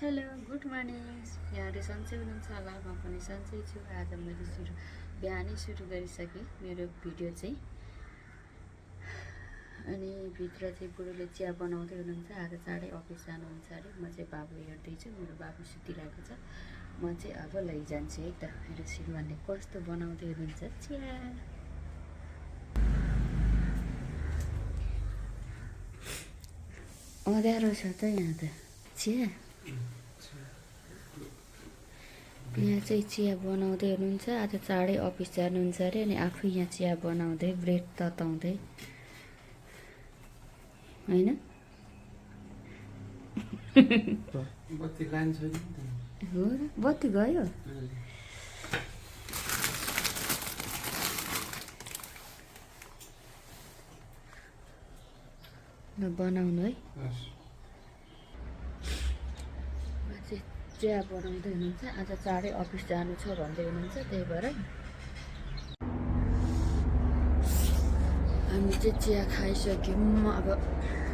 Hello good morning. यहाँले सन्चै हुनुहुन्छ होला, म पनि सन्चै छु। आज मैले बिहानै सुरु गरिसकेँ मेरो भिडियो चाहिँ। अनि भित्र चाहिँ बुढोले चिया बनाउँदै हुनुहुन्छ। आज चाँडै अफिस जानुहुन्छ अरे। म चाहिँ बाबु हेर्दैछु, मेरो बाबु सुतिरहेको छ। म चाहिँ अब लैजान्छु है त। मेरो श्रीमानले कस्तो बनाउँदै हुनुहुन्छ चिया। अँध्यारो छ त यहाँ त चिया। यहाँ चाहिँ चिया बनाउँदै हुनुहुन्छ। आज चाँडै अफिस जानुहुन्छ अरे। अनि आफै यहाँ चिया बनाउँदै ब्रेड तताउँदै होइन। बत्ती लाइन छैन हो र, बत्ती गयो। ल बनाउनु है। चिया बनाउँदै हुनुहुन्छ। आज चाँडै अफिस जानु छ भन्दै हुनुहुन्छ, त्यही भएर हामी चाहिँ चिया खाइसक्यौँ। अब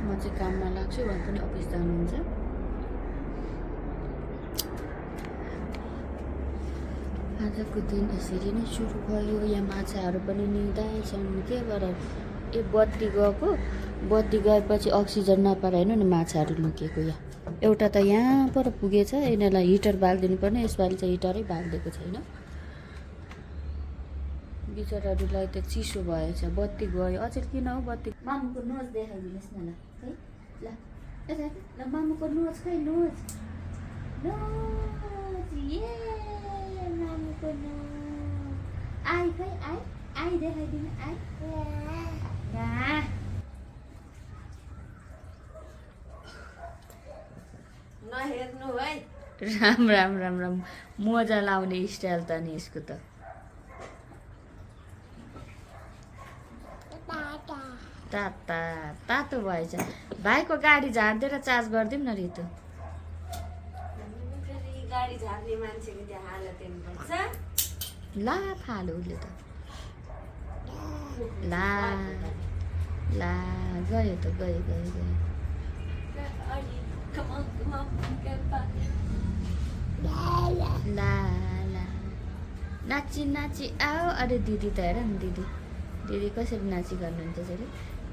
म चाहिँ काममा लाग्छु, उहाँ पनि अफिस जानुहुन्छ। आजको दिन यसरी नै सुरु भयो। यहाँ माछाहरू पनि निदाएछन्। के भएर बत्ती गएको, बत्ती गएपछि अक्सिजन नपाएर होइन नि माछाहरू लुकेको। यहाँ एउटा त यहाँ पर पुगेछ। यिनीहरूलाई हिटर बालिदिनु पर्ने, यसपालि चाहिँ हिटरै बालिदिएको छैन। बिचराहरूलाई त चिसो भएछ, बत्ती गयो। अचेल किन हो बत्ती? मामुको नोज देखाइदिनुहोस् न ल है। ल यता ल, मामुको नोज खै, नोज नोज ए मामुको नोज। आई खै, आई देखाइदिनु, आई नहेर्नु है। राम राम राम राम। मोजा लाउने स्टाइल त नि यसको त। तातो भएछ। भाइको गाडी झारिदिएर चार्ज गरिदिउँ न रितु। गाडी झार्ने मान्छेको त्यो हालत हेर्नुपर्छ। ला फाल्यो उसले त। ला ला गयो त, गयो गयो गयो। ला ला नाची नाची आओ। अरे दिदी त हेर न, दिदी दिदी कसरी नाची गर्नुहुन्छ यसरी।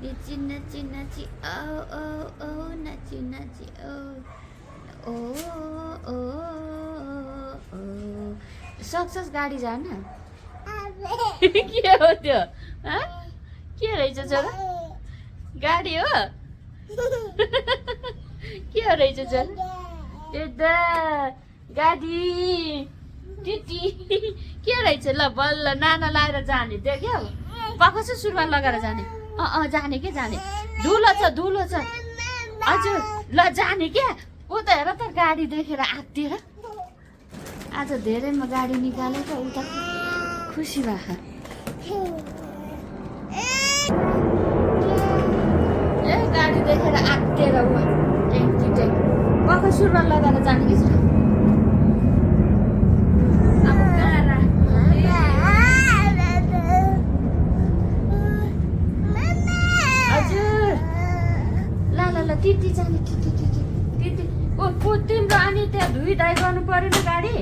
नाची नाची नाची आओ ओ ओ नाची नाची ओ ओ ओ ओ। सक्छस् गाडी जान। के हो त्यो? के रहेछ छोरा? गाडी हो? के हो रहेछ छोरा? यता गाडी टिटी के रहेछ? ल बल्ल नाना लाएर जाने त्यो क्या हो। पक्का छ सुरुवाल लगाएर जाने? जाने के जाने? धुलो छ, धुलो छ। हजुर ल जाने क्या। ऊ त हेर त गाडी देखेर आत्तिएर। आज धेरैमा गाडी निकालेको, उता खुसी भएको। ए गाडी देखेर आत्तिएर ऊ ट्याङ्की ट्याङ्की। पक्का सुरुवाल लगाएर जाने कि छ। टिटी जाने, टिटी टिटी टिटी। ओ तिम्रो अनि त्यहाँ धुइधाइ गर्नु पर्यो नि गाडी।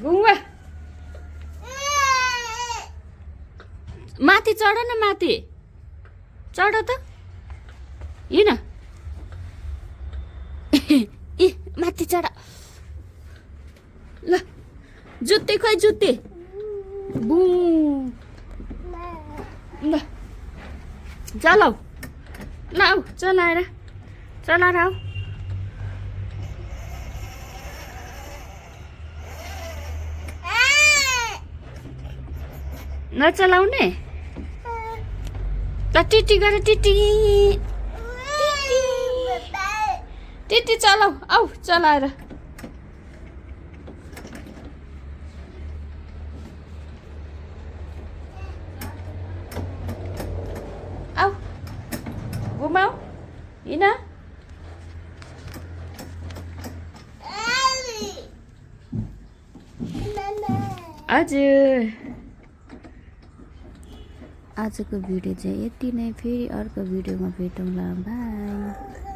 गुवा माथि चढ न, माथि चढ त। हिँड ए माथि चढ। ल जुत्ती खोइ, जुत्ती बु। ल चलाऊ, ल आऊ चलाएर आऊ। नचलाउने त टिटी गर, टिटी टिटी चलाऊ, आऊ चलाएर। आऊ घुमाऊ, हिँड। हजुर आजको भिडियो चाहिँ यति नै फेरि अर्को भिडियोमा भेटौँला बाई